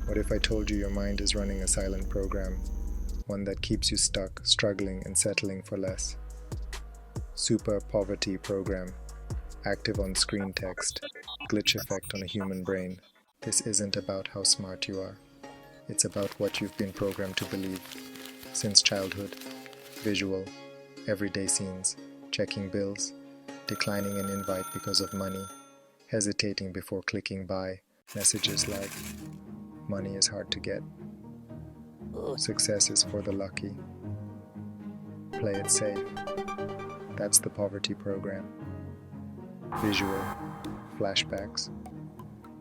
What if I told you your mind is running a silent program, one that keeps you stuck, struggling, and settling for less? Super poverty program, active on screen text, glitch effect on a human brain. This isn't about how smart you are. It's about what you've been programmed to believe since childhood. Visual, everyday scenes, checking bills, declining an invite because of money, hesitating before clicking buy, messages like, money is hard to get, success is for the lucky, play it safe. That's the poverty program. Visual, flashbacks,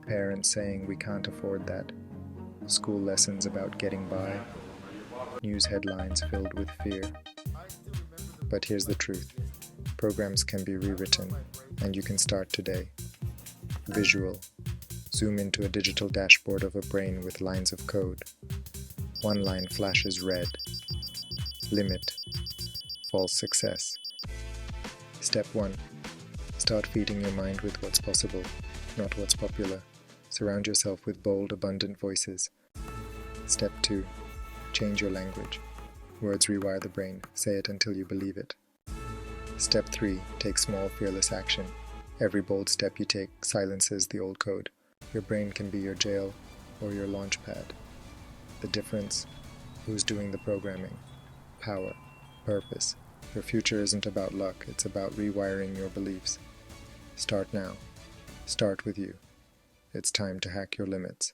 parents saying we can't afford that, school lessons about getting by, news headlines filled with fear. But here's the truth. Programs can be rewritten, and you can start today. Visual. Zoom into a digital dashboard of a brain with lines of code. One line flashes red. Limit. False success. Step 1. Start feeding your mind with what's possible, not what's popular. Surround yourself with bold, abundant voices. Step 2. Change your language. Words rewire the brain. Say it until you believe it. Step 3. Take small, fearless action. Every bold step you take silences the old code. Your brain can be your jail or your launch pad. The difference? Who's doing the programming? Power. Purpose. Your future isn't about luck, it's about rewiring your beliefs. Start now. Start with you. It's time to hack your limits.